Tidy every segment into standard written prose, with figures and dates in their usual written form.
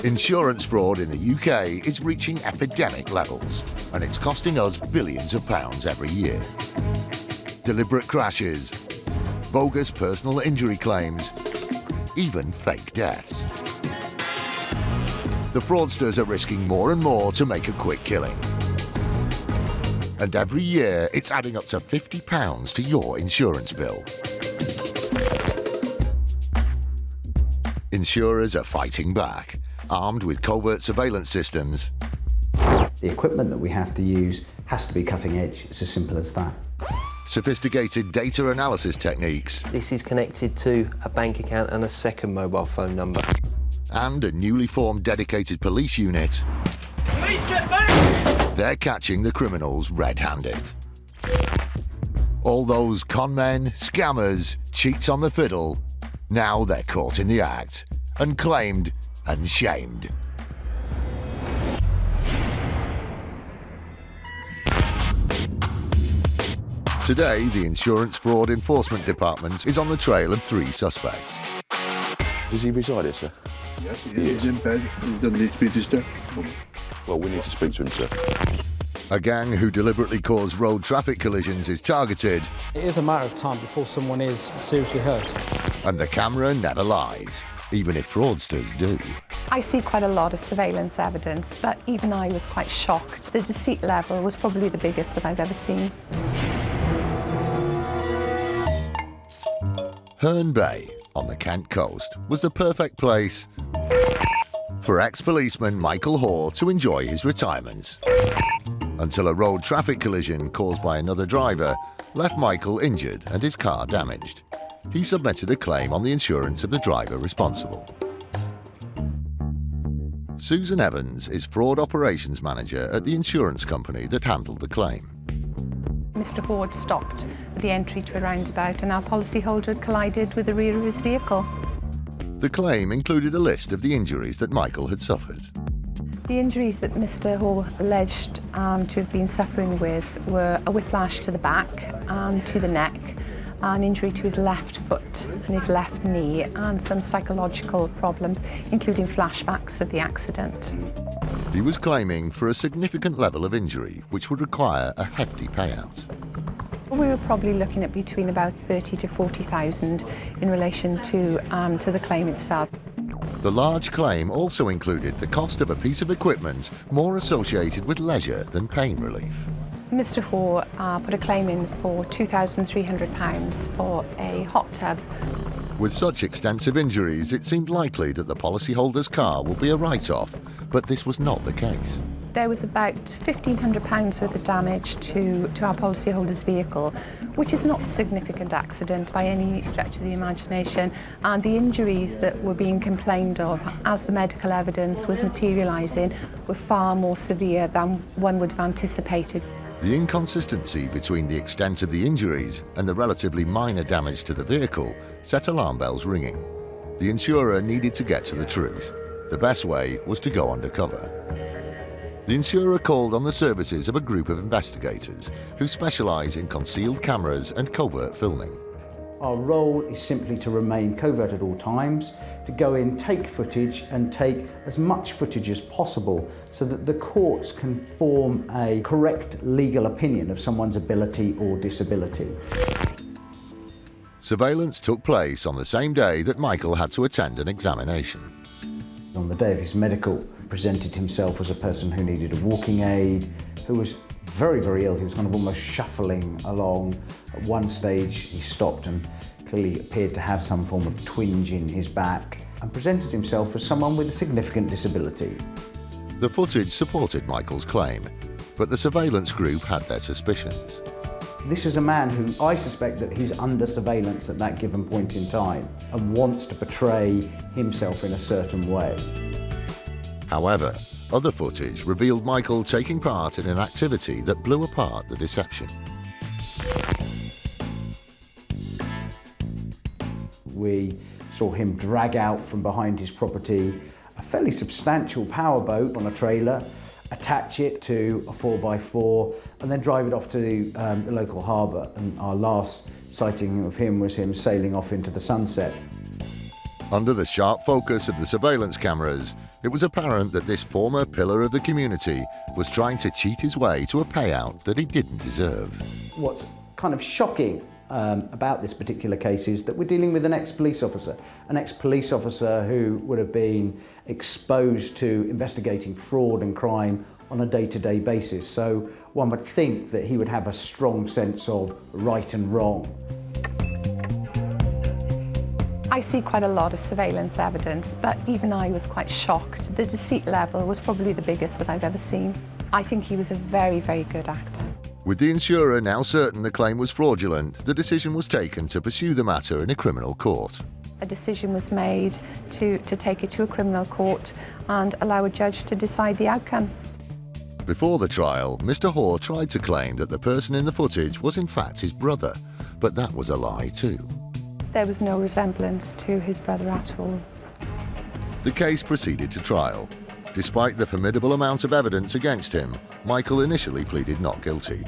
Insurance fraud in the UK is reaching epidemic levels, and it's costing us billions of pounds every year. Deliberate crashes, bogus personal injury claims, even fake deaths. The fraudsters are risking more and more to make a quick killing. And every year, it's adding up to £50 to your insurance bill. Insurers are fighting back, armed with covert surveillance systems. The equipment that we have to use has to be cutting edge. It's as simple as that. Sophisticated data analysis techniques. This is connected to a bank account and a second mobile phone number. And a newly formed dedicated police unit. Police, get back! They're catching the criminals red-handed. All those con men, scammers, cheats on the fiddle, now they're caught in the act and claimed and shamed. Today, the Insurance Fraud Enforcement Department is on the trail of 3 suspects. Does he reside here, sir? Yes, he's in bed. He doesn't need to be disturbed. Well, we need to speak to him, sir. A gang who deliberately cause road traffic collisions is targeted. It is a matter of time before someone is seriously hurt. And the camera never lies, even if fraudsters do. I see quite a lot of surveillance evidence, but even I was quite shocked. The deceit level was probably the biggest that I've ever seen. Herne Bay, on the Kent coast, was the perfect place for ex-policeman Michael Hoare to enjoy his retirement. Until a road traffic collision caused by another driver left Michael injured and his car damaged. He submitted a claim on the insurance of the driver responsible. Susan Evans is fraud operations manager at the insurance company that handled the claim. Mr. Hoare stopped at the entry to a roundabout and our policyholder had collided with the rear of his vehicle. The claim included a list of the injuries that Michael had suffered. The injuries that Mr. Hoare alleged to have been suffering with were a whiplash to the back, to the neck, an injury to his left foot and his left knee, and some psychological problems, including flashbacks of the accident. He was claiming for a significant level of injury, which would require a hefty payout. We were probably looking at between about 30 to 40,000 in relation to the claim itself. The large claim also included the cost of a piece of equipment more associated with leisure than pain relief. Mr. Hoare put a claim in for £2,300 for a hot tub. With such extensive injuries, it seemed likely that the policyholder's car would be a write-off, but this was not the case. There was about £1,500 worth of damage to our policyholder's vehicle, which is not a significant accident by any stretch of the imagination, and the injuries that were being complained of as the medical evidence was materialising were far more severe than one would have anticipated. The inconsistency between the extent of the injuries and the relatively minor damage to the vehicle set alarm bells ringing. The insurer needed to get to the truth. The best way was to go undercover. The insurer called on the services of a group of investigators who specialise in concealed cameras and covert filming. Our role is simply to remain covert at all times, to go in, take footage and take as much footage as possible so that the courts can form a correct legal opinion of someone's ability or disability. Surveillance took place on the same day that Michael had to attend an examination. On the day of his medical, presented himself as a person who needed a walking aid, who was very, very ill. He was kind of almost shuffling along. At one stage, he stopped and clearly appeared to have some form of twinge in his back and presented himself as someone with a significant disability. The footage supported Michael's claim, but the surveillance group had their suspicions. This is a man who I suspect that he's under surveillance at that given point in time and wants to portray himself in a certain way. However, other footage revealed Michael taking part in an activity that blew apart the deception. We saw him drag out from behind his property a fairly substantial powerboat on a trailer, attach it to a 4x4 and then drive it off to the local harbour. And our last sighting of him was him sailing off into the sunset. Under the sharp focus of the surveillance cameras, It was apparent that this former pillar of the community was trying to cheat his way to a payout that he didn't deserve. What's kind of shocking about this particular case is that we're dealing with an ex-police officer who would have been exposed to investigating fraud and crime on a day-to-day basis. So one would think that he would have a strong sense of right and wrong. I see quite a lot of surveillance evidence, but even I was quite shocked. The deceit level was probably the biggest that I've ever seen. I think he was a very, very good actor. With the insurer now certain the claim was fraudulent, the decision was taken to pursue the matter in a criminal court. A decision was made to take it to a criminal court and allow a judge to decide the outcome. Before the trial, Mr. Hoare tried to claim that the person in the footage was in fact his brother, but that was a lie too. There was no resemblance to his brother at all. The case proceeded to trial. Despite the formidable amount of evidence against him, Michael initially pleaded not guilty.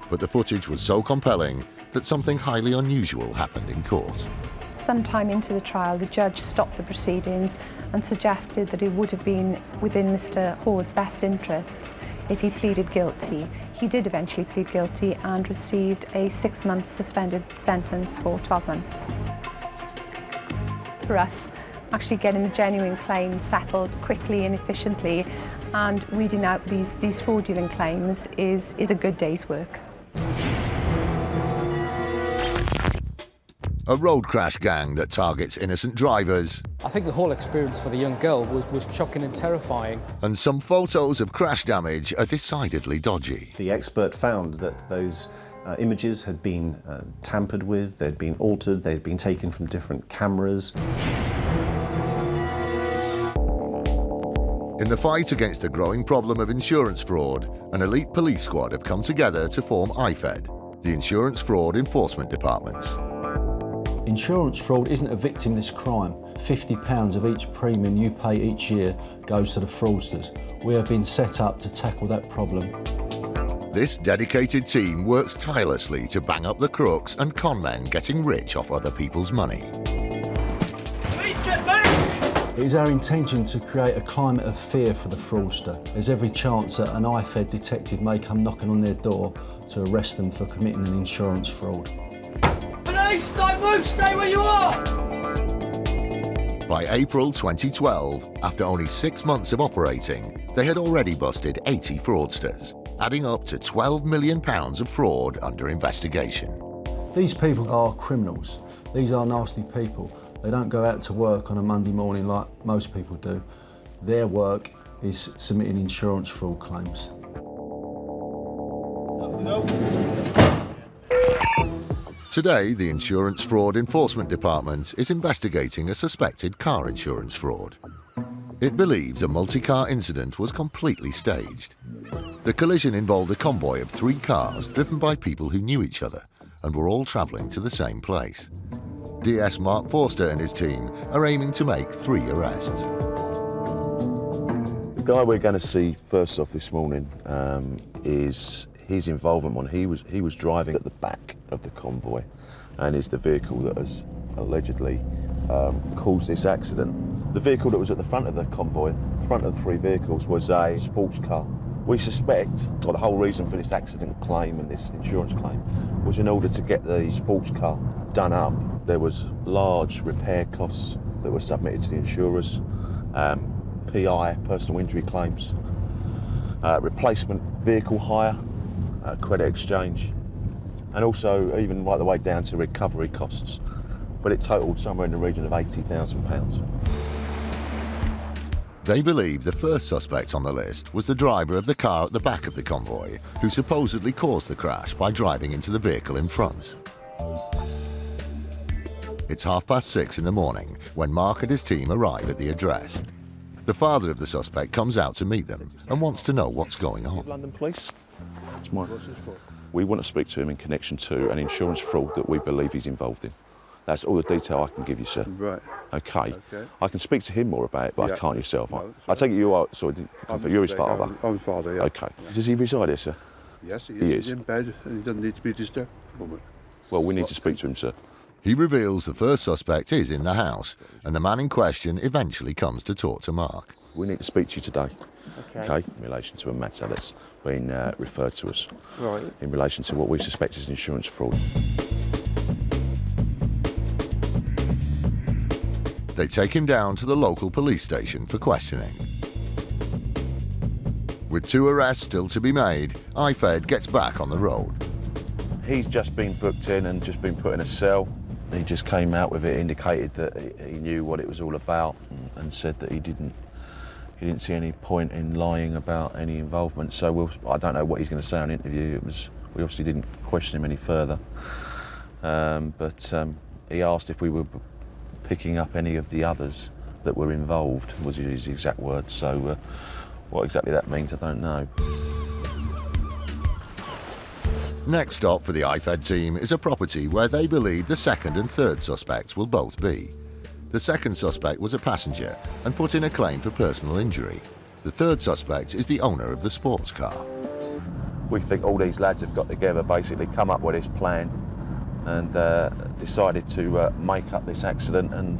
But the footage was so compelling that something highly unusual happened in court. Sometime into the trial, the judge stopped the proceedings and suggested that it would have been within Mr. Hoare's best interests if he pleaded guilty. He did eventually plead guilty and received a 6-month suspended sentence for 12 months. For us, actually getting the genuine claims settled quickly and efficiently and weeding out these fraudulent claims is a good day's work. A road crash gang that targets innocent drivers. I think the whole experience for the young girl was shocking and terrifying. And some photos of crash damage are decidedly dodgy. The expert found that those images had been tampered with, they'd been altered, they'd been taken from different cameras. In the fight against the growing problem of insurance fraud, an elite police squad have come together to form IFED, the Insurance Fraud Enforcement Departments. Insurance fraud isn't a victimless crime. £50 of each premium you pay each year goes to the fraudsters. We have been set up to tackle that problem. This dedicated team works tirelessly to bang up the crooks and con men getting rich off other people's money. Please get back! It is our intention to create a climate of fear for the fraudster. There's every chance that an IFED detective may come knocking on their door to arrest them for committing an insurance fraud. Police, don't move, stay where you are! By April 2012, after only 6 months of operating, they had already busted 80 fraudsters, adding up to £12 million of fraud under investigation. These people are criminals. These are nasty people. They don't go out to work on a Monday morning like most people do. Their work is submitting insurance fraud claims. Today, the Insurance Fraud Enforcement Department is investigating a suspected car insurance fraud. It believes a multi-car incident was completely staged. The collision involved a convoy of 3 cars driven by people who knew each other and were all travelling to the same place. DS Mark Forster and his team are aiming to make 3 arrests. The guy we're going to see first off this morning is his involvement when he was driving at the back of the convoy and is the vehicle that has allegedly caused this accident. The vehicle that was at the front of the convoy, front of the 3 vehicles, was a sports car. We suspect, or the whole reason for this accident claim and this insurance claim was in order to get the sports car done up. There was large repair costs that were submitted to the insurers, PI, personal injury claims, replacement vehicle hire, credit exchange, and also even right the way down to recovery costs. But it totalled somewhere in the region of £80,000. They believe the first suspect on the list was the driver of the car at the back of the convoy, who supposedly caused the crash by driving into the vehicle in front. It's 6:30 in the morning when Mark and his team arrive at the address. The father of the suspect comes out to meet them and wants to know what's going on. London Police. It's Mike. We want to speak to him in connection to an insurance fraud that we believe he's involved in. That's all the detail I can give you, sir. Right. Okay. I can speak to him more about it, but Yeah. I can't yourself. No, I take it you are, sorry, you're his father. I'm his father, yeah. Okay. Does he reside here, sir? Yes, he He is is. in bed and he doesn't need to be disturbed. Moment. Well, we need to speak to him, sir. He reveals the first suspect is in the house, and the man in question eventually comes to talk to Mark. We need to speak to you today. Okay. In relation to a matter that's been referred to us. Right. In relation to what we suspect is insurance fraud. They take him down to the local police station for questioning. With 2 arrests still to be made, IFED gets back on the road. He's just been booked in and just been put in a cell. He just came out with it, indicated that he knew what it was all about, and said that he didn't see any point in lying about any involvement. So I don't know what he's going to say on interview. We obviously didn't question him any further, but he asked if we were picking up any of the others that were involved, was his exact words. So what exactly that means, I don't know. Next stop for the IFED team is a property where they believe the second and third suspects will both be. The second suspect was a passenger and put in a claim for personal injury. The third suspect is the owner of the sports car. We think all these lads have got together, basically come up with this plan and decided to make up this accident and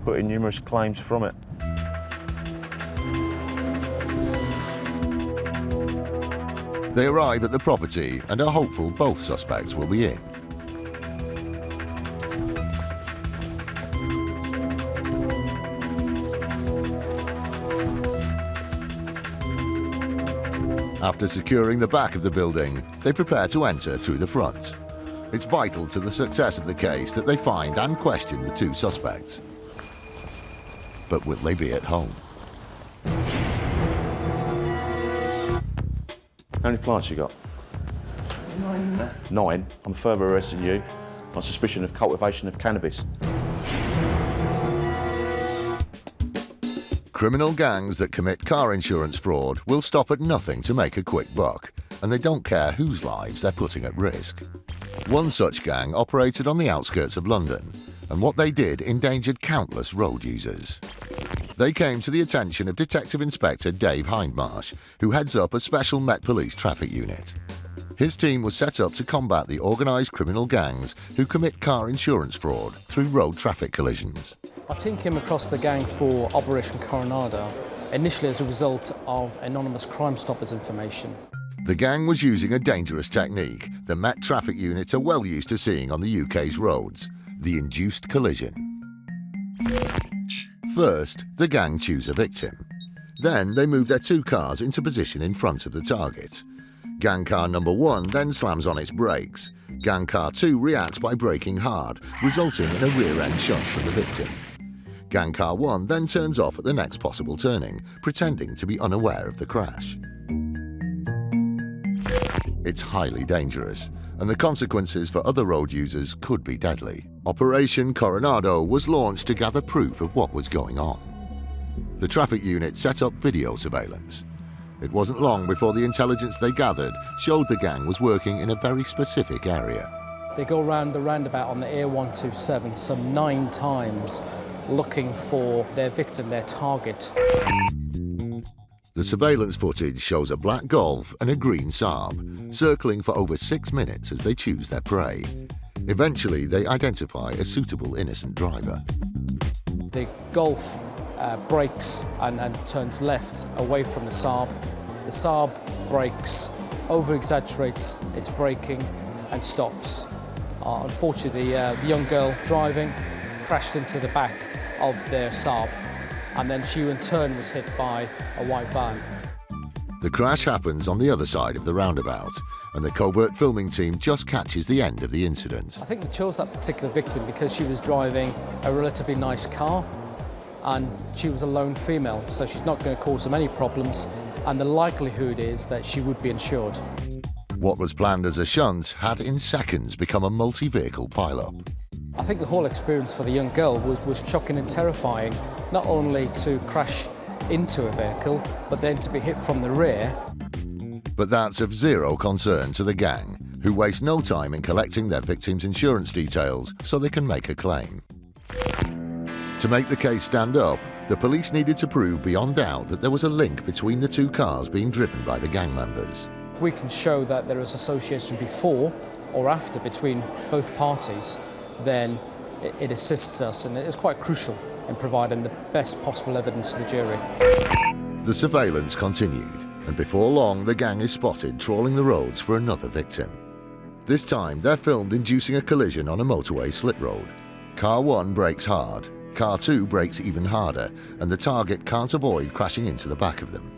put in numerous claims from it. They arrive at the property and are hopeful both suspects will be in. After securing the back of the building, they prepare to enter through the front. It's vital to the success of the case that they find and question the 2 suspects. But will they be at home? How many clients you got? 9. 9. I'm further arresting you on suspicion of cultivation of cannabis. Criminal gangs that commit car insurance fraud will stop at nothing to make a quick buck, and they don't care whose lives they're putting at risk. One such gang operated on the outskirts of London, and what they did endangered countless road users. They came to the attention of Detective Inspector Dave Hindmarsh, who heads up a special Met Police traffic unit. His team was set up to combat the organised criminal gangs who commit car insurance fraud through road traffic collisions. Our team came across the gang for Operation Coronado, initially as a result of anonymous Crime Stoppers information. The gang was using a dangerous technique the Met traffic units are well used to seeing on the UK's roads, the induced collision. First, the gang choose a victim. Then they move their 2 cars into position in front of the target. Gang car number 1 then slams on its brakes. Gang car 2 reacts by braking hard, resulting in a rear-end shunt from the victim. Gang car 1 then turns off at the next possible turning, pretending to be unaware of the crash. It's highly dangerous, and the consequences for other road users could be deadly. Operation Coronado was launched to gather proof of what was going on. The traffic unit set up video surveillance. It wasn't long before the intelligence they gathered showed the gang was working in a very specific area. They go round the roundabout on the A127 some 9 times, looking for their victim, their target. The surveillance footage shows a black Golf and a green Saab, circling for over 6 minutes as they choose their prey. Eventually, they identify a suitable innocent driver. The Golf brakes and turns left away from the Saab. The Saab brakes, over-exaggerates its braking and stops. Unfortunately, the young girl driving crashed into the back of their Saab, and then she in turn was hit by a white van. The crash happens on the other side of the roundabout, and the Covert filming team just catches the end of the incident. I think they chose that particular victim because she was driving a relatively nice car, and she was a lone female, so she's not going to cause them any problems, and the likelihood is that she would be insured. What was planned as a shunt had in seconds become a multi-vehicle pile-up. I think the whole experience for the young girl was shocking and terrifying, not only to crash into a vehicle, but then to be hit from the rear. But that's of zero concern to the gang, who waste no time in collecting their victims' insurance details so they can make a claim. To make the case stand up, the police needed to prove beyond doubt that there was a link between the 2 cars being driven by the gang members. We can show that there is association before or after between both parties, then it assists us, and it is quite crucial in providing the best possible evidence to the jury. The surveillance continued, and before long the gang is spotted trawling the roads for another victim. This time they're filmed inducing a collision on a motorway slip road. Car 1 brakes hard, Car 2 brakes even harder, and the target can't avoid crashing into the back of them.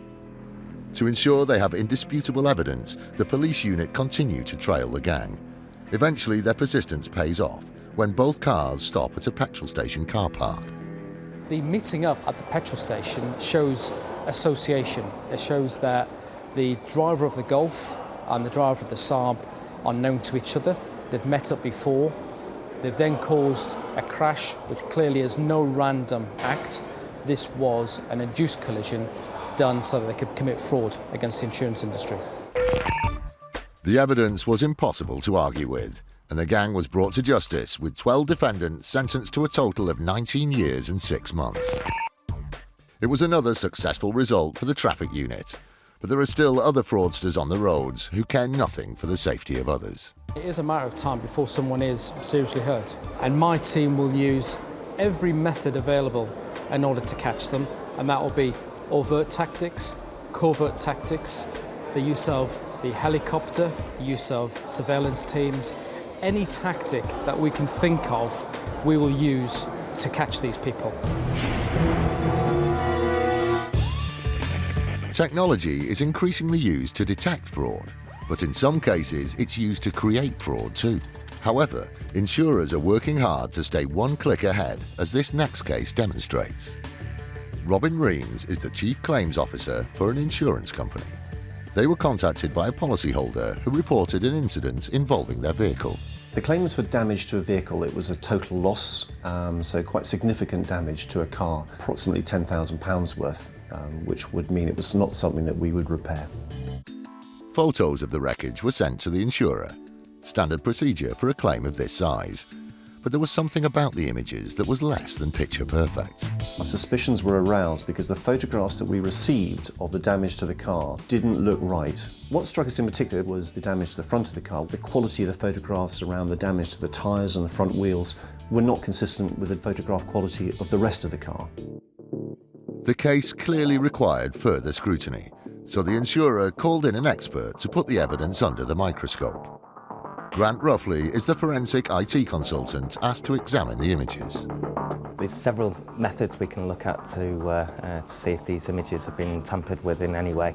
To ensure they have indisputable evidence, the police unit continue to trail the gang. Eventually their persistence pays off when both cars stop at a petrol station car park. The meeting up at the petrol station shows association. It shows that the driver of the Golf and the driver of the Saab are known to each other. They've met up before. They've then caused a crash, which clearly is no random act. This was an induced collision done so that they could commit fraud against the insurance industry. The evidence was impossible to argue with, and the gang was brought to justice with 12 defendants sentenced to a total of 19 years and 6 months. It was another successful result for the traffic unit, but there are still other fraudsters on the roads who care nothing for the safety of others. It is a matter of time before someone is seriously hurt, and my team will use every method available in order to catch them, and that will be overt tactics, covert tactics, the use of the helicopter, the use of surveillance teams. Any tactic that we can think of, we will use to catch these people. Technology is increasingly used to detect fraud, but in some cases it's used to create fraud too. However, insurers are working hard to stay one click ahead, as this next case demonstrates. Robin Reams is the Chief Claims Officer for an insurance company. They were contacted by a policyholder who reported an incident involving their vehicle. The claim was for damage to a vehicle. It was a total loss, so quite significant damage to a car, approximately £10,000 worth, which would mean it was not something that we would repair. Photos of the wreckage were sent to the insurer, standard procedure for a claim of this size. But there was something about the images that was less than picture perfect. Our suspicions were aroused because the photographs that we received of the damage to the car didn't look right. What struck us in particular was the damage to the front of the car. The quality of the photographs around the damage to the tyres and the front wheels were not consistent with the photograph quality of the rest of the car. The case clearly required further scrutiny, so the insurer called in an expert to put the evidence under the microscope. Grant Ruffley is the forensic IT consultant asked to examine the images. There's several methods we can look at to see if these images have been tampered with in any way.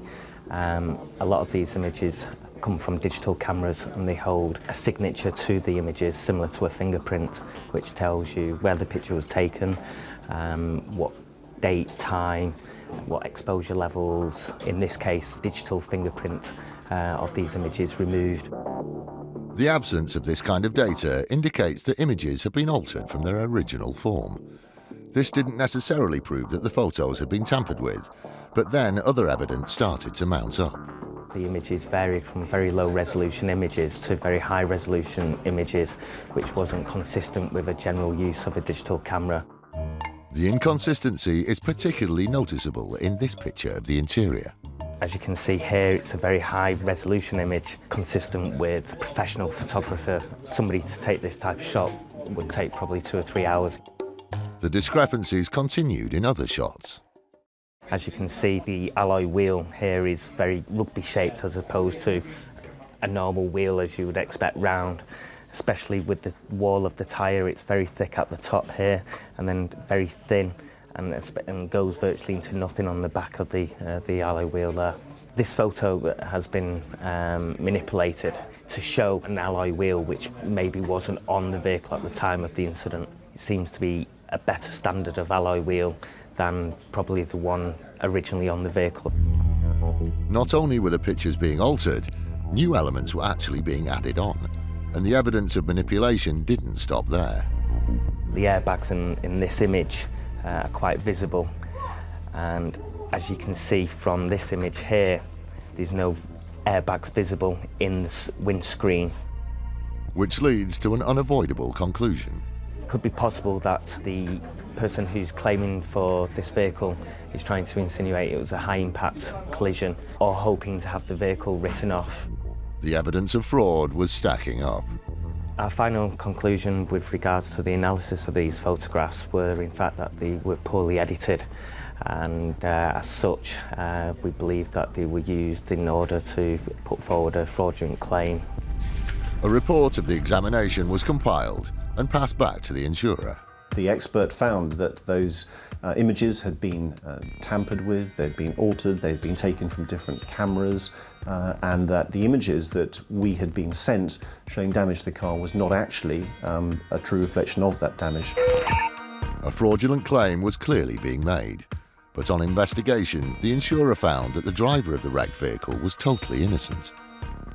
A lot of these images come from digital cameras and they hold a signature to the images similar to a fingerprint, which tells you where the picture was taken, what date, time, what exposure levels. In this case, digital fingerprint of these images removed. The absence of this kind of data indicates that images have been altered from their original form. This didn't necessarily prove that the photos had been tampered with, but then other evidence started to mount up. The images varied from very low resolution images to very high resolution images, which wasn't consistent with a general use of a digital camera. The inconsistency is particularly noticeable in this picture of the interior. As you can see here, it's a very high resolution image, consistent with a professional photographer. Somebody to take this type of shot would take probably 2 or 3 hours. The discrepancies continued in other shots. As you can see, the alloy wheel here is very rugby shaped as opposed to a normal wheel as you would expect round, especially with the wall of the tyre. It's very thick at the top here and then very thin, and goes virtually into nothing on the back of the alloy wheel there. This photo has been manipulated to show an alloy wheel which maybe wasn't on the vehicle at the time of the incident. It seems to be a better standard of alloy wheel than probably the one originally on the vehicle. Not only were the pictures being altered, new elements were actually being added on, and the evidence of manipulation didn't stop there. The airbags in this image are quite visible, and as you can see from this image here, there's no airbags visible in the windscreen. Which leads to an unavoidable conclusion. It could be possible that the person who's claiming for this vehicle is trying to insinuate it was a high-impact collision or hoping to have the vehicle written off. The evidence of fraud was stacking up. Our final conclusion with regards to the analysis of these photographs were in fact that they were poorly edited, and as such we believe that they were used in order to put forward a fraudulent claim. A report of the examination was compiled and passed back to the insurer. The expert found that those images had been tampered with, they'd been altered, they'd been taken from different cameras, and that the images that we had been sent showing damage to the car was not actually a true reflection of that damage. A fraudulent claim was clearly being made, but on investigation, the insurer found that the driver of the wrecked vehicle was totally innocent.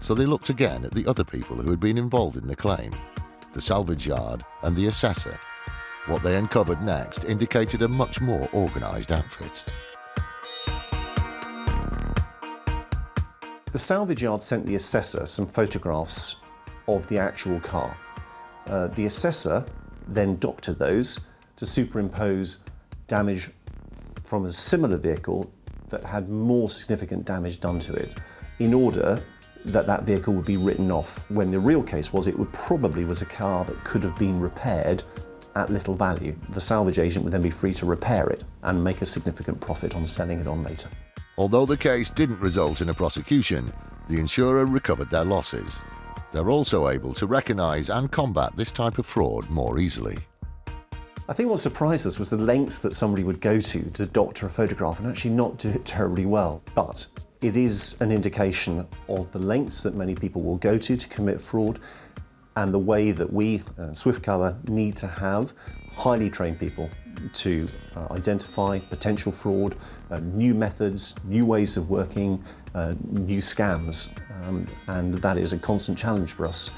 So they looked again at the other people who had been involved in the claim, the salvage yard and the assessor. What they uncovered next indicated a much more organised outfit. The salvage yard sent the assessor some photographs of the actual car. The assessor then doctored those to superimpose damage from a similar vehicle that had more significant damage done to it, in order that that vehicle would be written off, when the real case was it probably was a car that could have been repaired at little value. The salvage agent would then be free to repair it and make a significant profit on selling it on later. Although the case didn't result in a prosecution, the insurer recovered their losses. They're also able to recognise and combat this type of fraud more easily. I think what surprised us was the lengths that somebody would go to doctor a photograph and actually not do it terribly well. But it is an indication of the lengths that many people will go to commit fraud, and the way that we, SwiftCover, need to have highly trained people to identify potential fraud, new methods, new ways of working, new scams, and that is a constant challenge for us.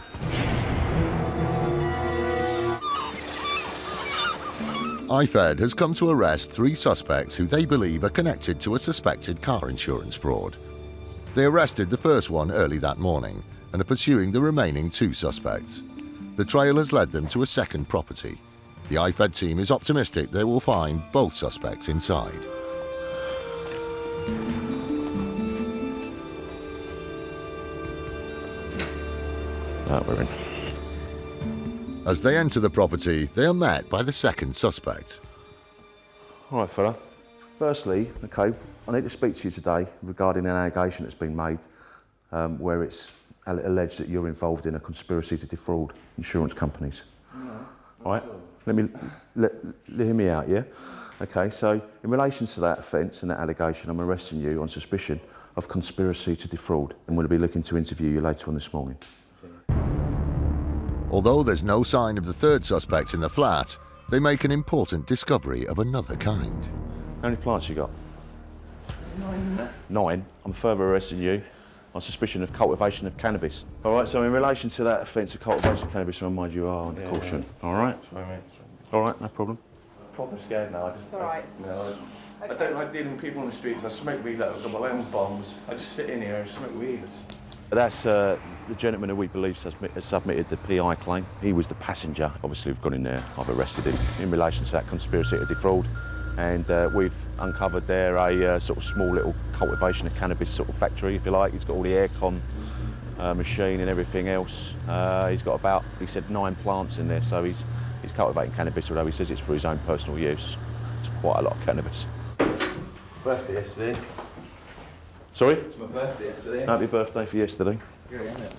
IFED has come to arrest 3 suspects who they believe are connected to a suspected car insurance fraud. They arrested the first one early that morning and are pursuing the remaining 2 suspects. The trail has led them to a second property. The IFED team is optimistic they will find both suspects inside. We're in. As they enter the property, they are met by the second suspect. All right, fella. Firstly, okay, I need to speak to you today regarding an allegation that's been made where it's alleged that you're involved in a conspiracy to defraud insurance companies. No. All right, hear me out, yeah? Okay, so in relation to that offence and that allegation, I'm arresting you on suspicion of conspiracy to defraud, and we'll be looking to interview you later on this morning. Although there's no sign of the third suspect in the flat, they make an important discovery of another kind. How many plants you got? 9. 9? I'm further arresting you on suspicion of cultivation of cannabis. All right, so in relation to that offence of cultivation of cannabis, I remind you are under caution. All right? Sorry, mate. All right, no problem. I'm proper scared now. It's all right. I don't like dealing with people on the streets. I smoke weed like I've got my own bombs. I just sit in here and smoke weed. That's the gentleman who we believe has submitted the PI claim. He was the passenger. Obviously, we've gone in there. I've arrested him in relation to that conspiracy to defraud. And we've uncovered there a sort of small little cultivation of cannabis sort of factory, if you like. He's got all the aircon machine and everything else. He's got about, he said, 9 plants in there, so he's cultivating cannabis, although he says it's for his own personal use. It's quite a lot of cannabis. Birthday yesterday. Sorry? It's my birthday yesterday. Happy birthday for yesterday. Yeah, isn't it?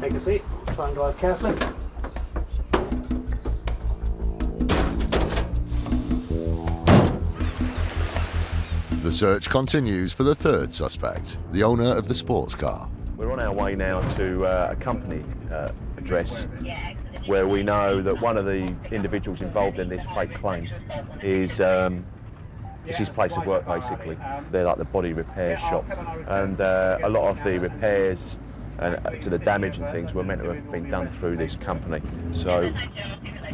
Take a seat. Try and drive carefully. The search continues for the third suspect, the owner of the sports car. We're on our way now to a company address where we know that one of the individuals involved in this fake claim is it's his place of work, basically. They're like the body repair shop, and a lot of the repairs to the damage and things were meant to have been done through this company. So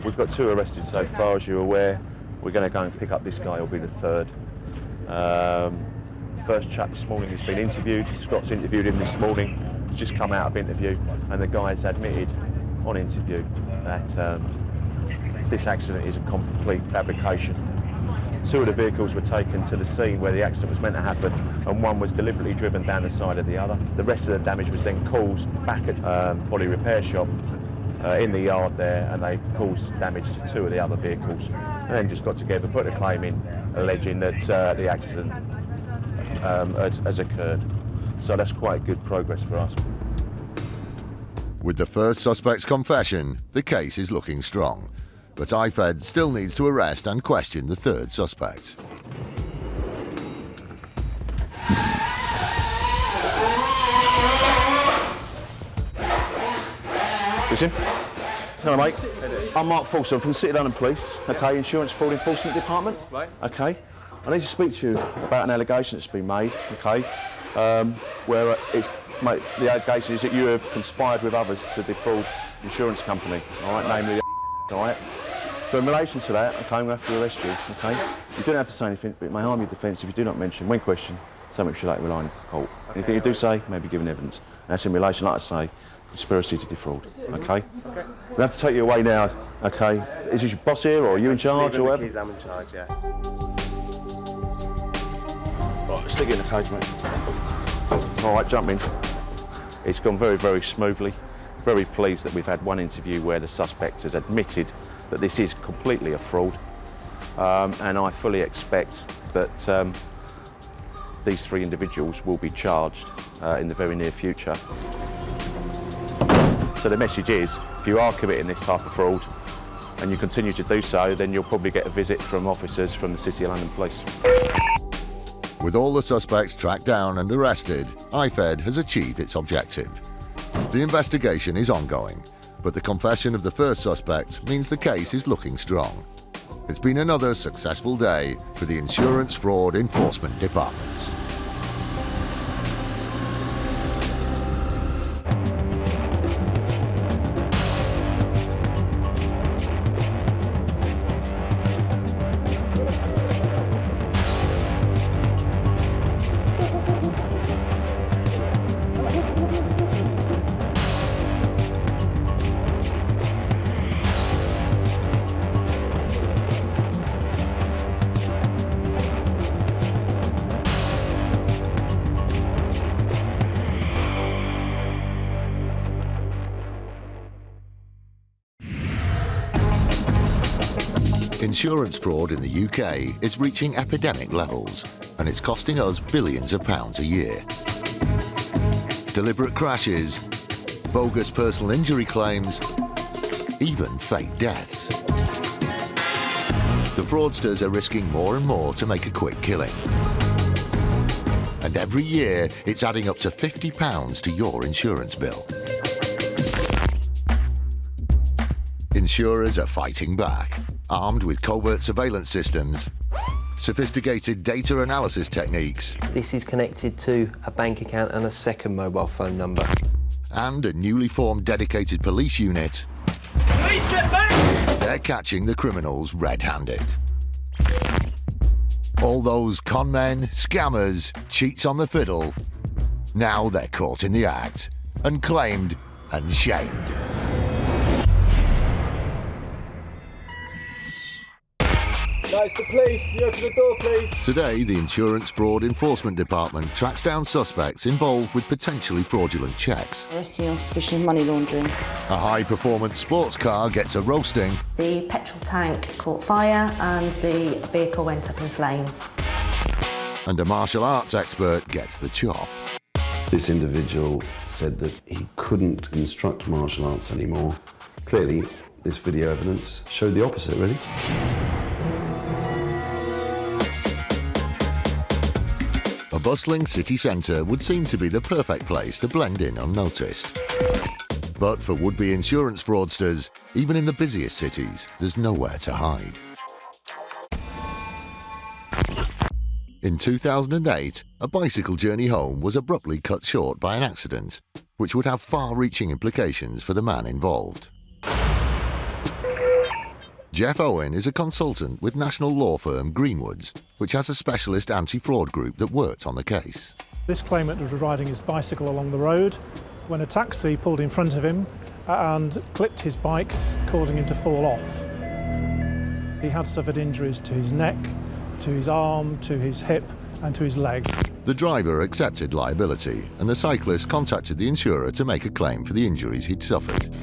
we've got 2 arrested so far, as you're aware. We're going to go and pick up this guy. He'll be the third. First chap this morning has been interviewed. Scott's interviewed him this morning. He's just come out of interview, and the guy's admitted on interview that this accident is a complete fabrication. 2 of the vehicles were taken to the scene where the accident was meant to happen, and 1 was deliberately driven down the side of the other. The rest of the damage was then caused back at body repair shop in the yard there, and they've caused damage to 2 of the other vehicles, and then just got together, put a claim in, alleging that the accident has occurred. So that's quite good progress for us. With the first suspect's confession, the case is looking strong, but IFED still needs to arrest and question the 3rd suspect. Listen. Hello, mate. I'm Mark Fulson from City London Police. Okay, Insurance Fraud Enforcement Department. Right. Okay. I need to speak to you about an allegation that's been made. Okay. Where mate, the allegation is that you have conspired with others to defraud the insurance company. All right, namely. All right. So in relation to that, okay, I'm going to have to arrest you. Okay. You don't have to say anything, but it may harm your defence if you do not mention, when questioned, something which you later rely on in court. Okay. Anything you do say may be given evidence. And that's in relation, like I say, conspiracy to defraud. Okay. We have to take you away now. Okay. Is this your boss here, or are you in charge, or whatever? I'm in charge, yeah. Right, stick it in the cage, mate. All right, jump in. It's gone very, very smoothly. Very pleased that we've had one interview where the suspect has admitted that this is completely a fraud, and I fully expect that these 3 individuals will be charged in the very near future. So the message is, if you are committing this type of fraud and you continue to do so, then you'll probably get a visit from officers from the City of London Police. With all the suspects tracked down and arrested, IFED has achieved its objective. The investigation is ongoing, but the confession of the first suspect means the case is looking strong. It's been another successful day for the Insurance Fraud Enforcement Department. Insurance fraud in the UK is reaching epidemic levels, and it's costing us billions of pounds a year. Deliberate crashes, bogus personal injury claims, even fake deaths. The fraudsters are risking more and more to make a quick killing. And every year, it's adding up to £50 to your insurance bill. Insurers are fighting back, armed with covert surveillance systems, sophisticated data analysis techniques. This is connected to a bank account and a 2nd mobile phone number. And a newly formed dedicated police unit. Police, get back! They're catching the criminals red-handed. All those con men, scammers, cheats on the fiddle, now they're caught in the act and claimed and shamed. Nice, the police. Can you open the door, please? Today, the Insurance Fraud Enforcement Department tracks down suspects involved with potentially fraudulent checks. Arresting on suspicion of money laundering. A high-performance sports car gets a roasting. The petrol tank caught fire and the vehicle went up in flames. And a martial arts expert gets the chop. This individual said that he couldn't instruct martial arts anymore. Clearly, this video evidence showed the opposite, really. A bustling city centre would seem to be the perfect place to blend in unnoticed. But for would-be insurance fraudsters, even in the busiest cities, there's nowhere to hide. In 2008, a bicycle journey home was abruptly cut short by an accident, which would have far-reaching implications for the man involved. Jeff Owen is a consultant with national law firm Greenwoods, which has a specialist anti-fraud group that worked on the case. This claimant was riding his bicycle along the road when a taxi pulled in front of him and clipped his bike, causing him to fall off. He had suffered injuries to his neck, to his arm, to his hip and to his leg. The driver accepted liability and the cyclist contacted the insurer to make a claim for the injuries he'd suffered.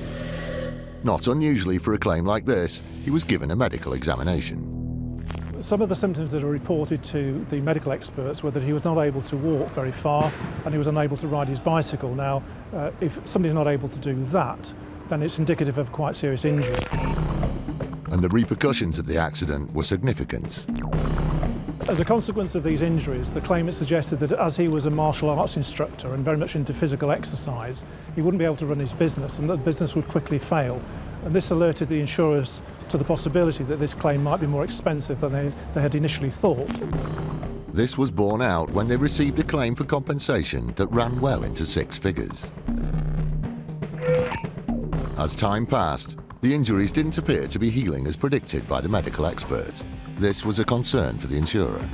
Not unusually for a claim like this, he was given a medical examination. Some of the symptoms that are reported to the medical experts were that he was not able to walk very far and he was unable to ride his bicycle. Now, if somebody's not able to do that, then it's indicative of quite serious injury. And the repercussions of the accident were significant. As a consequence of these injuries, the claimant suggested that as he was a martial arts instructor and very much into physical exercise, he wouldn't be able to run his business and that the business would quickly fail. And this alerted the insurers to the possibility that this claim might be more expensive than they had initially thought. This was borne out when they received a claim for compensation that ran well into 6 figures. As time passed, the injuries didn't appear to be healing as predicted by the medical expert. This was a concern for the insurer.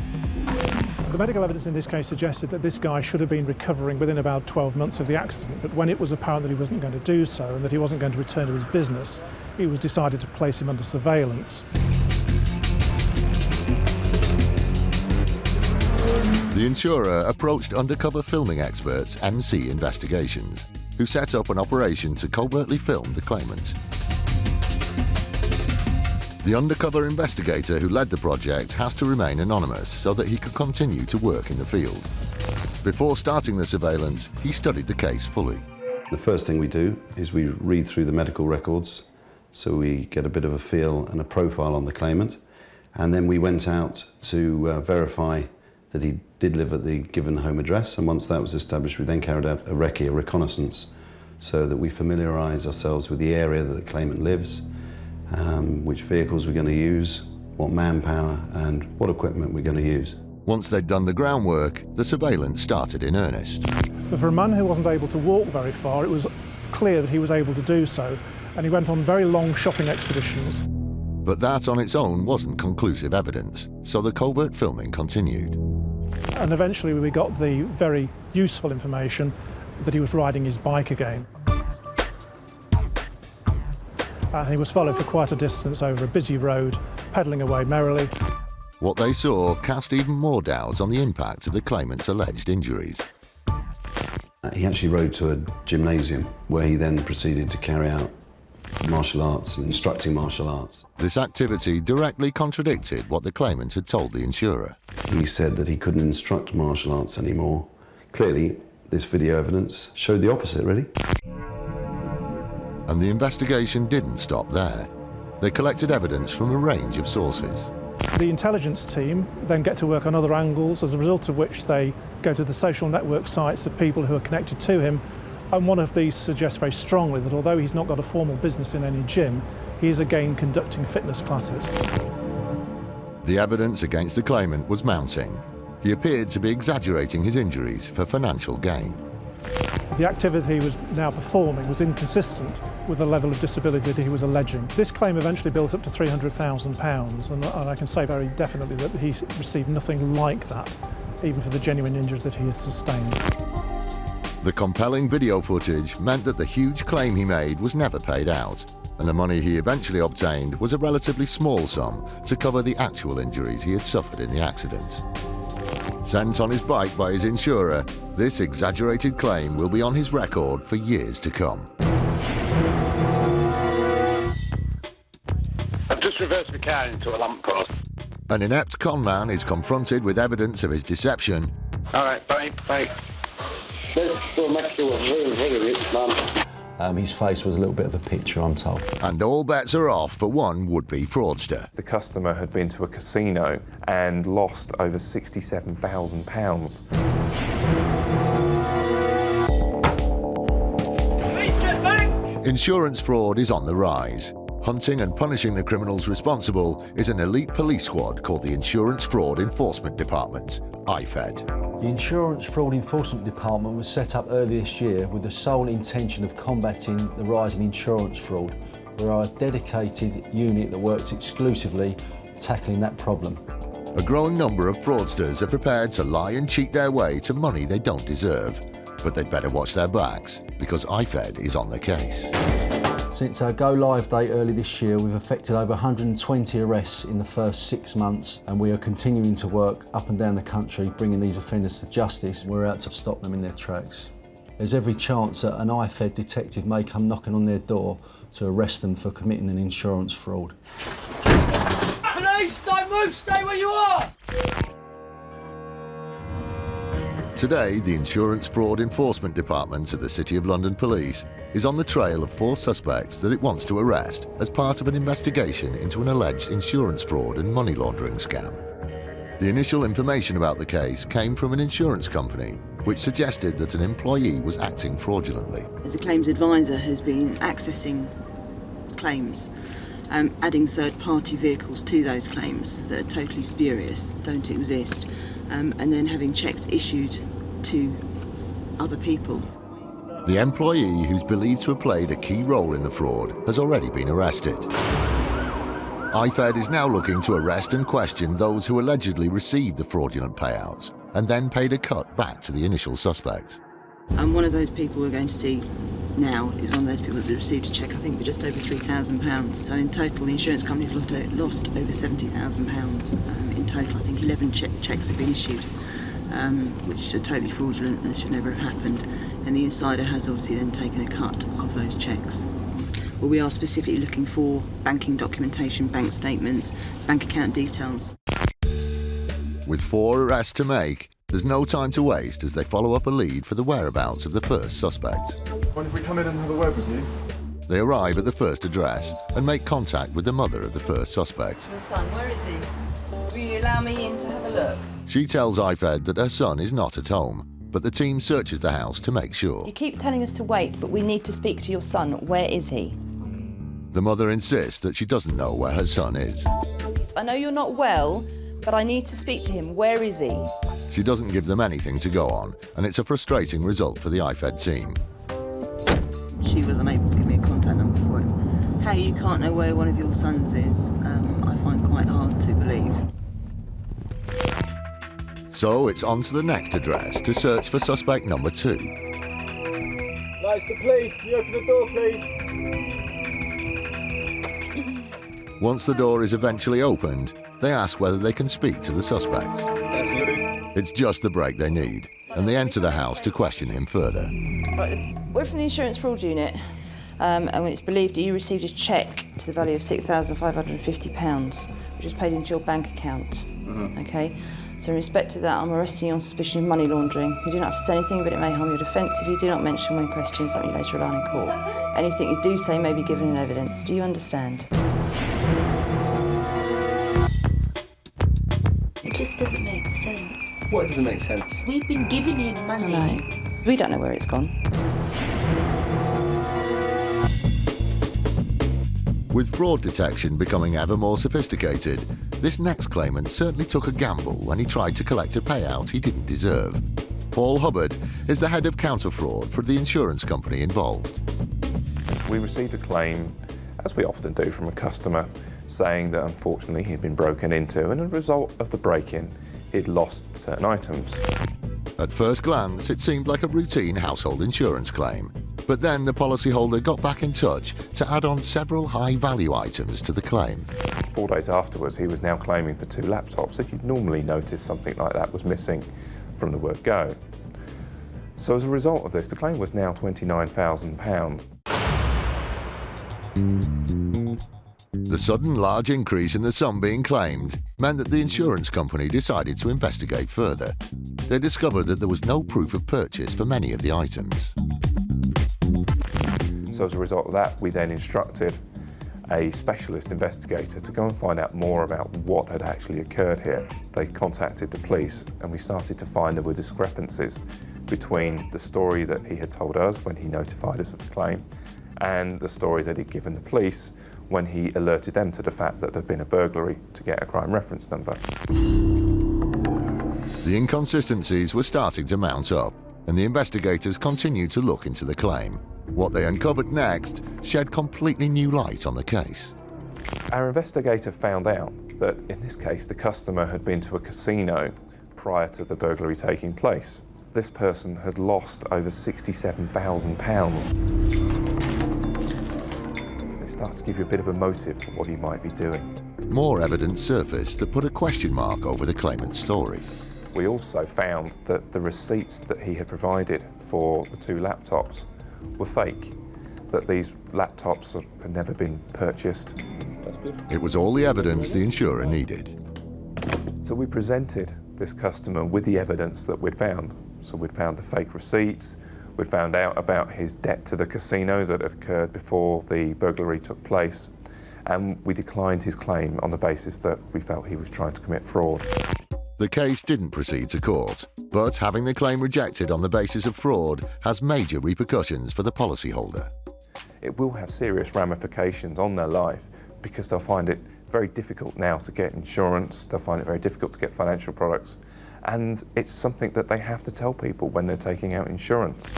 The medical evidence in this case suggested that this guy should have been recovering within about 12 months of the accident, but when it was apparent that he wasn't going to do so and that he wasn't going to return to his business, it was decided to place him under surveillance. The insurer approached undercover filming experts MC Investigations, who set up an operation to covertly film the claimant. The undercover investigator who led the project has to remain anonymous so that he could continue to work in the field. Before starting the surveillance, he studied the case fully. The first thing we do is we read through the medical records so we get a bit of a feel and a profile on the claimant, and then we went out to verify that he did live at the given home address, and once that was established we then carried out a recce, a reconnaissance, so that we familiarise ourselves with the area that the claimant lives, which vehicles we're going to use, what manpower and what equipment we're going to use. Once they'd done the groundwork, the surveillance started in earnest. But for a man who wasn't able to walk very far, it was clear that he was able to do so, and he went on very long shopping expeditions. But that on its own wasn't conclusive evidence, so the covert filming continued. And eventually we got the very useful information that he was riding his bike again. And he was followed for quite a distance over a busy road, pedalling away merrily. What they saw cast even more doubts on the impact of the claimant's alleged injuries. He actually rode to a gymnasium where he then proceeded to carry out martial arts, instructing martial arts. This activity directly contradicted what the claimant had told the insurer. He said that he couldn't instruct martial arts anymore. Clearly, this video evidence showed the opposite, really. And the investigation didn't stop there. They collected evidence from a range of sources. The intelligence team then get to work on other angles, as a result of which they go to the social network sites of people who are connected to him, and one of these suggests very strongly that although he's not got a formal business in any gym, he is again conducting fitness classes. The evidence against the claimant was mounting. He appeared to be exaggerating his injuries for financial gain. The activity he was now performing was inconsistent with the level of disability that he was alleging. This claim eventually built up to £300,000, and I can say very definitely that he received nothing like that, even for the genuine injuries that he had sustained. The compelling video footage meant that the huge claim he made was never paid out, and the money he eventually obtained was a relatively small sum to cover the actual injuries he had suffered in the accident. Sent on his bike by his insurer, this exaggerated claim will be on his record for years to come. I've just reversed the car into a lamppost. An inept conman is confronted with evidence of his deception. All right, bye. This will make you a very, very rich man. His face was a little bit of a picture, I'm told. And all bets are off for one would-be fraudster. The customer had been to a casino and lost over £67,000. Please get back! Insurance fraud is on the rise. Hunting and punishing the criminals responsible is an elite police squad called the Insurance Fraud Enforcement Department, IFED. The Insurance Fraud Enforcement Department was set up earlier this year with the sole intention of combating the rise in insurance fraud. We are a dedicated unit that works exclusively tackling that problem. A growing number of fraudsters are prepared to lie and cheat their way to money they don't deserve. But they'd better watch their backs, because IFED is on the case. Since our go live date early this year, we've effected over 120 arrests in the first 6 months, and we are continuing to work up and down the country, bringing these offenders to justice. We're out to stop them in their tracks. There's every chance that an IFED detective may come knocking on their door to arrest them for committing an insurance fraud. Police, don't move, stay where you are! Today, the Insurance Fraud Enforcement Department of the City of London Police is on the trail of 4 suspects that it wants to arrest as part of an investigation into an alleged insurance fraud and money laundering scam. The initial information about the case came from an insurance company, which suggested that an employee was acting fraudulently. As a claims advisor has been accessing claims, adding third-party vehicles to those claims that are totally spurious, don't exist, and then having cheques issued to other people. The employee, who's believed to have played a key role in the fraud, has already been arrested. IFED is now looking to arrest and question those who allegedly received the fraudulent payouts and then paid a cut back to the initial suspect. And one of those people we're going to see now is one of those people that's received a cheque, I think, for just over £3,000. So in total, the insurance company have lost over £70,000 in total. I think 11 cheques have been issued, which are totally fraudulent and should never have happened. And the insider has obviously then taken a cut of those cheques. Well, we are specifically looking for banking documentation, bank statements, bank account details. With 4 arrests to make, there's no time to waste as they follow up a lead for the whereabouts of the first suspect. When did we come in and have a word with you? They arrive at the first address and make contact with the mother of the first suspect. Your son, where is he? Will you allow me in to have a look? She tells IFED that her son is not at home, but the team searches the house to make sure. You keep telling us to wait, but we need to speak to your son. Where is he? The mother insists that she doesn't know where her son is. I know you're not well, but I need to speak to him. Where is he? She doesn't give them anything to go on, and it's a frustrating result for the IFED team. She was unable to give me a contact number for him. How you can't know where one of your sons is, I find quite hard to believe. So it's on to the next address to search for suspect number 2. Lights the police, can you open the door, please? Once the door is eventually opened, they ask whether they can speak to the suspect. It's just the break they need, and they enter the house to question him further. Right, we're from the Insurance Fraud Unit, and it's believed that you received a cheque to the value of £6,550, which was paid into your bank account. Okay? So in respect to that, I'm arresting you on suspicion of money laundering. You do not have to say anything, but it may harm your defence if you do not mention when questioned something you later rely on in court. Anything you do say may be given in evidence. Do you understand? It just doesn't make sense. What doesn't make sense? We've been giving him money. No. We don't know where it's gone. With fraud detection becoming ever more sophisticated, this next claimant certainly took a gamble when he tried to collect a payout he didn't deserve. Paul Hubbard is the head of counter-fraud for the insurance company involved. We received a claim, as we often do, from a customer saying that unfortunately he'd been broken into, and as a result of the break-in, he'd lost certain items. At first glance, it seemed like a routine household insurance claim. But then the policyholder got back in touch to add on several high-value items to the claim. 4 days afterwards, he was now claiming for 2 laptops. If you'd normally notice something like that was missing from the word go. So as a result of this, the claim was now £29,000. The sudden large increase in the sum being claimed meant that the insurance company decided to investigate further. They discovered that there was no proof of purchase for many of the items. So as a result of that, we then instructed a specialist investigator to go and find out more about what had actually occurred here. They contacted the police, and we started to find there were discrepancies between the story that he had told us when he notified us of the claim and the story that he'd given the police when he alerted them to the fact that there'd been a burglary to get a crime reference number. The inconsistencies were starting to mount up, and the investigators continued to look into the claim. What they uncovered next shed completely new light on the case. Our investigator found out that in this case the customer had been to a casino prior to the burglary taking place. This person had lost over £67,000. to give you a bit of a motive for what he might be doing. More evidence surfaced that put a question mark over the claimant's story. We also found that the receipts that he had provided for the 2 laptops were fake, that these laptops had never been purchased. It was all the evidence the insurer needed. So we presented this customer with the evidence that we'd found. So we'd found the fake receipts, we'd found out about his debt to the casino that had occurred before the burglary took place, and we declined his claim on the basis that we felt he was trying to commit fraud. The case didn't proceed to court, but having the claim rejected on the basis of fraud has major repercussions for the policyholder. It will have serious ramifications on their life because they'll find it very difficult now to get insurance, they'll find it very difficult to get financial products, and it's something that they have to tell people when they're taking out insurance.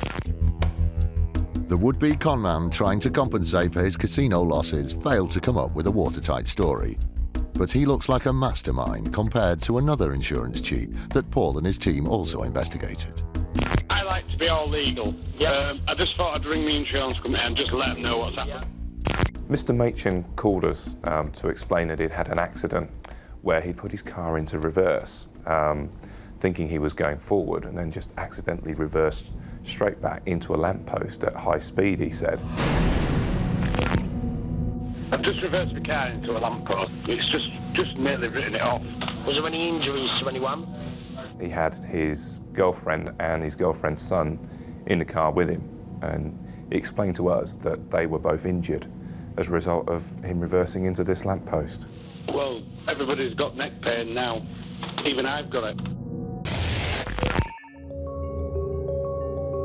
The would-be conman trying to compensate for his casino losses failed to come up with a watertight story. But he looks like a mastermind compared to another insurance cheat that Paul and his team also investigated. I like to be all legal. I just thought I'd ring the insurance company and just let them know what's happened. Mr. Machin called us to explain that he'd had an accident where he put his car into reverse, thinking he was going forward, and then just accidentally reversed straight back into a lamppost at high speed, he said. I've just reversed the car into a lamppost. It's just nearly written it off. Was there any injuries to anyone? He had his girlfriend and his girlfriend's son in the car with him, and he explained to us that they were both injured as a result of him reversing into this lamppost. Well, everybody's got neck pain now. Even I've got it.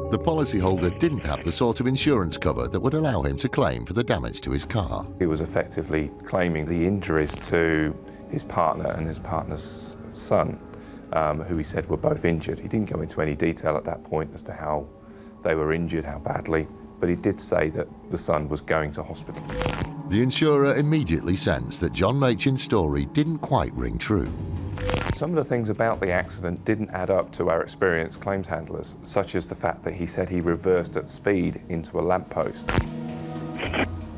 The policyholder didn't have the sort of insurance cover that would allow him to claim for the damage to his car. He was effectively claiming the injuries to his partner and his partner's son, who he said were both injured. He didn't go into any detail at that point as to how they were injured, how badly, but he did say that the son was going to hospital. The insurer immediately sensed that John Machin's story didn't quite ring true. Some of the things about the accident didn't add up to our experienced claims handlers, such as the fact that he said he reversed at speed into a lamppost.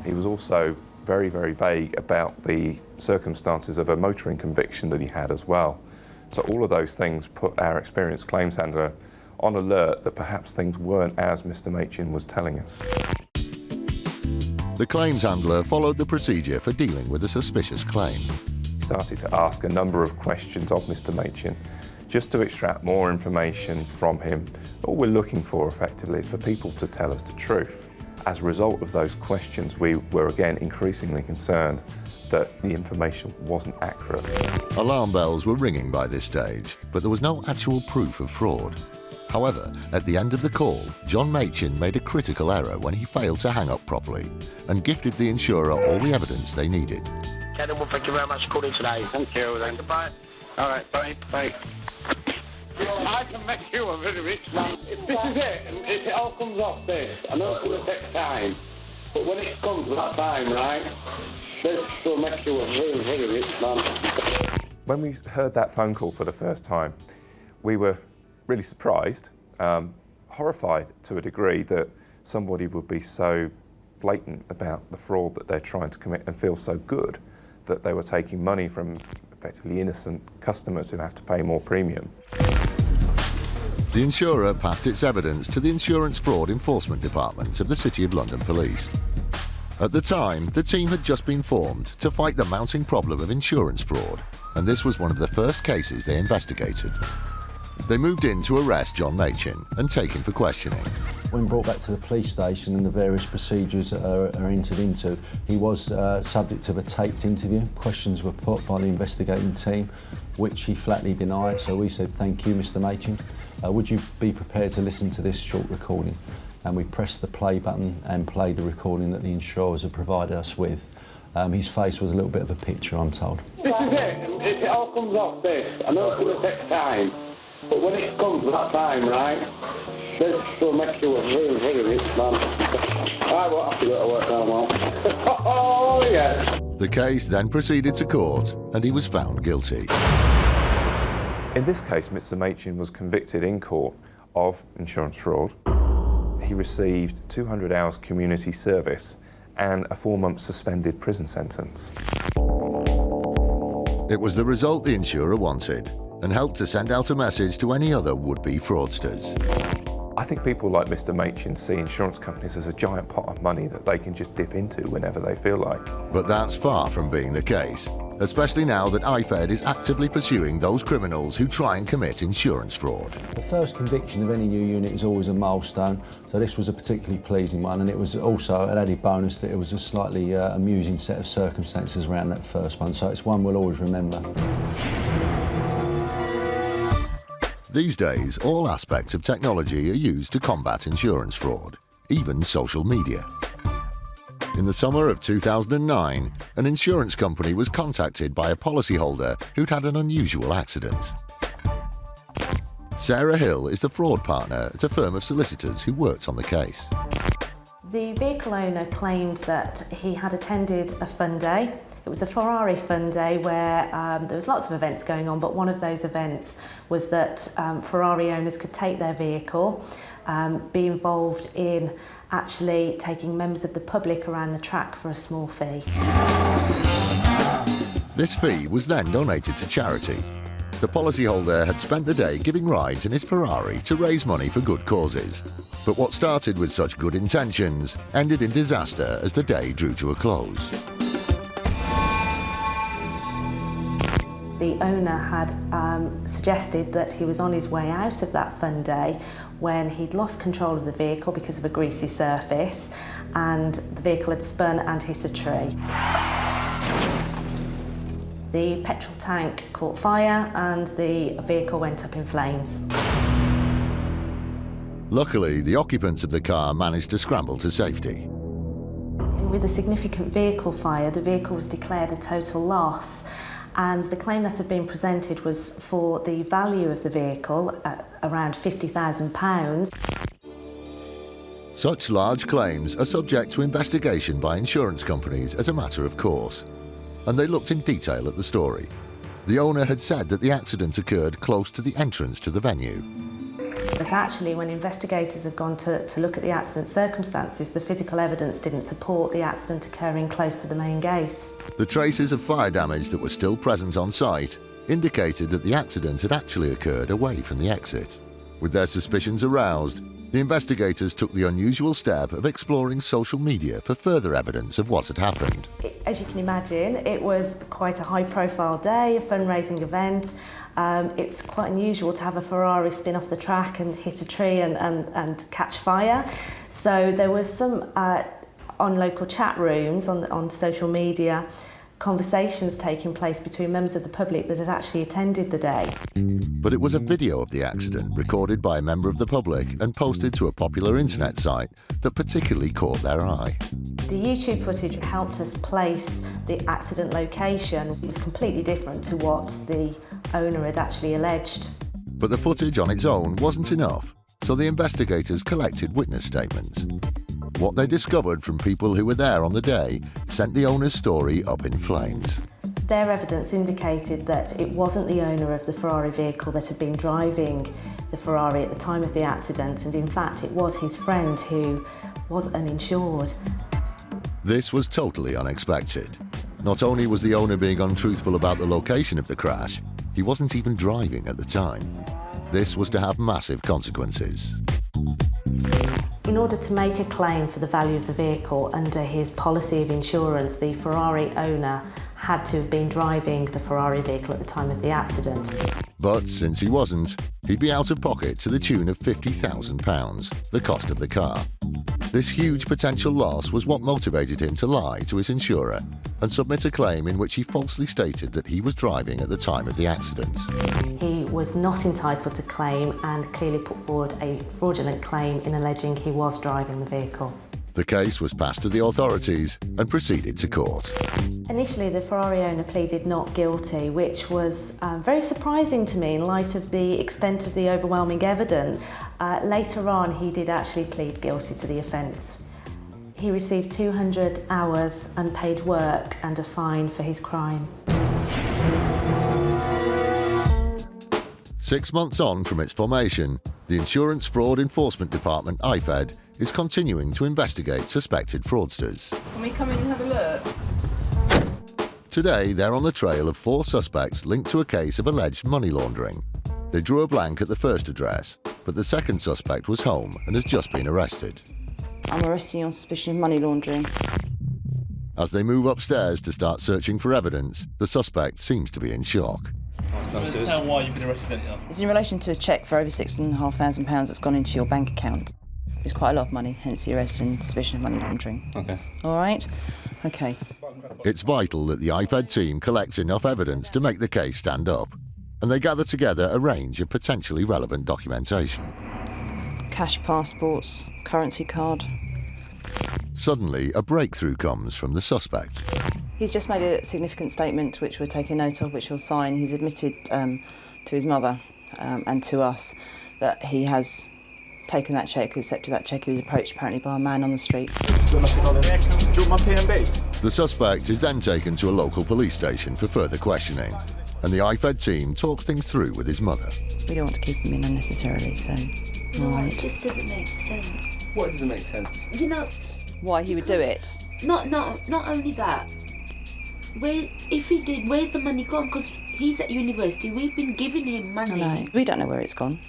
He was also very, very vague about the circumstances of a motoring conviction that he had as well. So all of those things put our experienced claims handler on alert that perhaps things weren't as Mr. Machin was telling us. The claims handler followed the procedure for dealing with a suspicious claim. Started to ask a number of questions of Mr. Machin just to extract more information from him. All we're looking for effectively is for people to tell us the truth. As a result of those questions, we were again increasingly concerned that the information wasn't accurate. Alarm bells were ringing by this stage, but there was no actual proof of fraud. However, at the end of the call, John Machin made a critical error when he failed to hang up properly and gifted the insurer all the evidence they needed. Gentlemen, thank you very much for calling today. Thank you, then. Goodbye. All right, bye. Bye. I can make you a very rich man. If this is it, and if it all comes off this, I know it's going to take time, but when it comes to that time, right, this will make you a very, very rich man. When we heard that phone call for the first time, we were really surprised, horrified to a degree that somebody would be so blatant about the fraud that they're trying to commit and feel so good that they were taking money from effectively innocent customers who have to pay more premium. The insurer passed its evidence to the Insurance Fraud Enforcement Department of the City of London Police. At the time, the team had just been formed to fight the mounting problem of insurance fraud, and this was one of the first cases they investigated. They moved in to arrest John Machin and take him for questioning. When brought back to the police station and the various procedures that are entered into, he was subject of a taped interview. Questions were put by the investigating team, which he flatly denied, so we said, "Thank you, Mr. Machin. Would you be prepared to listen to this short recording?" And we pressed the play button and played the recording that the insurers had provided us with. His face was a little bit of a picture, I'm told. This is it, and if it all comes off this, I know it's going to take time, but when it comes to that time, right, this will make you a very, very rich man. I won't have to go to work no more. Oh, yes. The case then proceeded to court, and he was found guilty. In this case, Mr. Machin was convicted in court of insurance fraud. He received 200 hours community service and a 4-month suspended prison sentence. It was the result the insurer wanted and helped to send out a message to any other would-be fraudsters. I think people like Mr. Machin see insurance companies as a giant pot of money that they can just dip into whenever they feel like. But that's far from being the case, especially now that IFED is actively pursuing those criminals who try and commit insurance fraud. The first conviction of any new unit is always a milestone, so this was a particularly pleasing one, and it was also an added bonus that it was a slightly amusing set of circumstances around that first one, so it's one we'll always remember. These days, all aspects of technology are used to combat insurance fraud, even social media. In the summer of 2009, an insurance company was contacted by a policyholder who'd had an unusual accident. Sarah Hill is the fraud partner at a firm of solicitors who worked on the case. The vehicle owner claimed that he had attended a fun day. It was a Ferrari fun day where there was lots of events going on, but one of those events was that Ferrari owners could take their vehicle, be involved in actually taking members of the public around the track for a small fee. This fee was then donated to charity. The policyholder had spent the day giving rides in his Ferrari to raise money for good causes. But what started with such good intentions ended in disaster as the day drew to a close. The owner had suggested that he was on his way out of that fun day when he'd lost control of the vehicle because of a greasy surface, and the vehicle had spun and hit a tree. The petrol tank caught fire and the vehicle went up in flames. Luckily, the occupants of the car managed to scramble to safety. With a significant vehicle fire, the vehicle was declared a total loss, and the claim that had been presented was for the value of the vehicle at around £50,000. Such large claims are subject to investigation by insurance companies as a matter of course, and they looked in detail at the story. The owner had said that the accident occurred close to the entrance to the venue. But actually, when investigators had gone to look at the accident circumstances, the physical evidence didn't support the accident occurring close to the main gate. The traces of fire damage that were still present on site indicated that the accident had actually occurred away from the exit. With their suspicions aroused, the investigators took the unusual step of exploring social media for further evidence of what had happened. As you can imagine, it was quite a high-profile day, a fundraising event. It's quite unusual to have a Ferrari spin off the track and hit a tree and catch fire. So there was some, on local chat rooms, on social media, conversations taking place between members of the public that had actually attended the day. But it was a video of the accident recorded by a member of the public and posted to a popular internet site that particularly caught their eye. The YouTube footage helped us place the accident location. It was completely different to what the owner had actually alleged. But the footage on its own wasn't enough, so the investigators collected witness statements. What they discovered from people who were there on the day sent the owner's story up in flames. Their evidence indicated that it wasn't the owner of the Ferrari vehicle that had been driving the Ferrari at the time of the accident, and in fact it was his friend who was uninsured. This was totally unexpected. Not only was the owner being untruthful about the location of the crash, he wasn't even driving at the time. This was to have massive consequences. In order to make a claim for the value of the vehicle under his policy of insurance, the Ferrari owner had to have been driving the Ferrari vehicle at the time of the accident. But since he wasn't, he'd be out of pocket to the tune of £50,000, the cost of the car. This huge potential loss was what motivated him to lie to his insurer and submit a claim in which he falsely stated that he was driving at the time of the accident. He was not entitled to claim and clearly put forward a fraudulent claim in alleging he was driving the vehicle. The case was passed to the authorities and proceeded to court. Initially, the Ferrari owner pleaded not guilty, which was very surprising to me in light of the extent of the overwhelming evidence. Later on, he did actually plead guilty to the offence. He received 200 hours unpaid work and a fine for his crime. 6 months on from its formation, the Insurance Fraud Enforcement Department, IFED, is continuing to investigate suspected fraudsters. Can we come in and have a look? Today, they're on the trail of 4 suspects linked to a case of alleged money laundering. They drew a blank at the first address, but the second suspect was home and has just been arrested. I'm arresting you on suspicion of money laundering. As they move upstairs to start searching for evidence, the suspect seems to be in shock. Understand why you've been arrested, haven't you? It's in relation to a cheque for over £6,500 that's gone into your bank account. It's quite a lot of money, hence the arrest and suspicion of money laundering. Okay. All right? Okay. It's vital that the IFED team collects enough evidence to make the case stand up, and they gather together a range of potentially relevant documentation. Cash passports, currency card. Suddenly, a breakthrough comes from the suspect. He's just made a significant statement which we're taking note of, which he'll sign. He's admitted to his mother and to us that he has taken that cheque, accepted that cheque. He was approached apparently by a man on the street. Do you want my P&B? The suspect is then taken to a local police station for further questioning, and the IFED team talks things through with his mother. We don't want to keep him in unnecessarily, so... No, right. it just doesn't make sense. What doesn't make sense? You know... Why he would do it? Not only that. If he did, where's the money gone? Because he's at university. We've been giving him money. I know. We don't know where it's gone.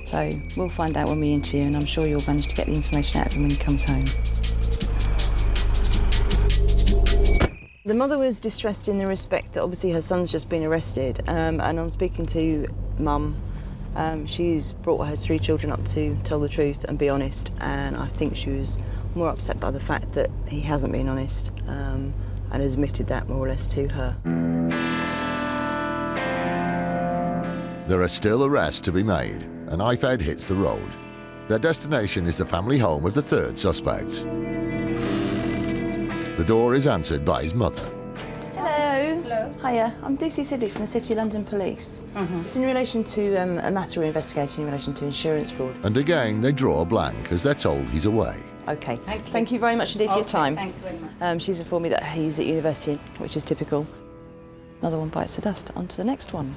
So we'll find out when we interview, and I'm sure you'll manage to get the information out of him when he comes home. The mother was distressed in the respect that obviously her son's just been arrested, and on speaking to Mum, she's brought her 3 children up to tell the truth and be honest, and I think she was more upset by the fact that he hasn't been honest and has admitted that more or less to her. There are still arrests to be made, and IFED hits the road. Their destination is the family home of the 3rd suspect. The door is answered by his mother. Hello. Hello. Hiya, I'm DC Sibley from the City of London Police. It's in relation to a matter we're investigating in relation to insurance fraud. And again, they draw a blank as they're told he's away. OK. Thank you very much indeed for your time. Thanks very much. She's informed me that he's at university, which is typical. Another one bites the dust. On to the next one.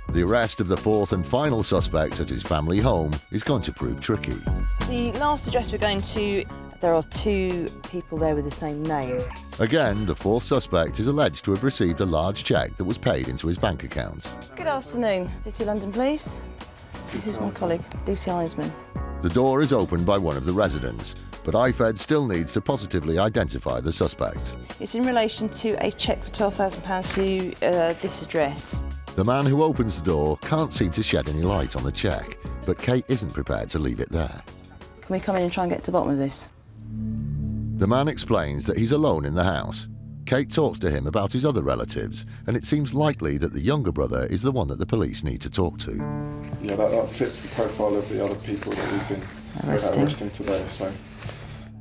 The arrest of the 4th and final suspect at his family home is going to prove tricky. The last address we're going to, there are 2 people there with the same name. Again, the 4th suspect is alleged to have received a large cheque that was paid into his bank account. Good afternoon, City of London Police. This is my colleague, DC Eisman. The door is opened by one of the residents, but IFED still needs to positively identify the suspect. It's in relation to a cheque for £12,000 to this address. The man who opens the door can't seem to shed any light on the cheque, but Kate isn't prepared to leave it there. Can we come in and try and get to the bottom of this? The man explains that he's alone in the house. Kate talks to him about his other relatives, and it seems likely that the younger brother is the one that the police need to talk to. Yeah, that fits the profile of the other people that we've been arresting today. So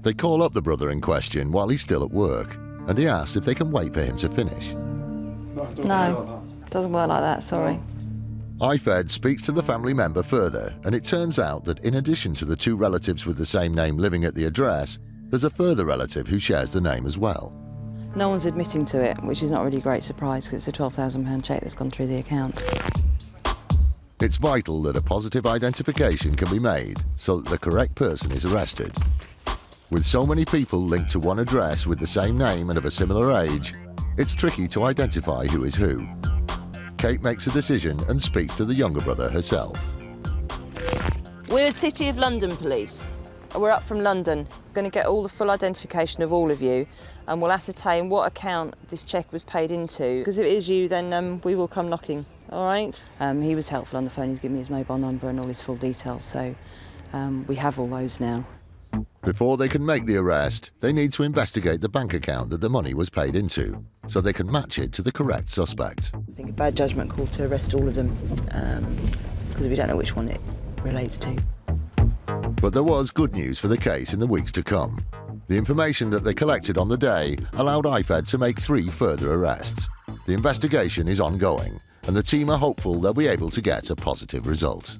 They call up the brother in question while he's still at work, and he asks if they can wait for him to finish. No, doesn't work like that, sorry. IFED speaks to the family member further, and it turns out that in addition to the 2 relatives with the same name living at the address, there's a further relative who shares the name as well. No one's admitting to it, which is not really a great surprise because it's a £12,000 cheque that's gone through the account. It's vital that a positive identification can be made so that the correct person is arrested. With so many people linked to one address with the same name and of a similar age, it's tricky to identify who is who. Kate makes a decision and speaks to the younger brother herself. We're at City of London Police. We're up from London. We're going to get all the full identification of all of you, and we'll ascertain what account this cheque was paid into. Because if it is you, then we will come knocking, all right? He was helpful on the phone. He's given me his mobile number and all his full details, so we have all those now. Before they can make the arrest, they need to investigate the bank account that the money was paid into, so they can match it to the correct suspect. I think a bad judgment call to arrest all of them, because we don't know which one it relates to. But there was good news for the case in the weeks to come. The information that they collected on the day allowed IFED to make 3 further arrests. The investigation is ongoing, and the team are hopeful they'll be able to get a positive result.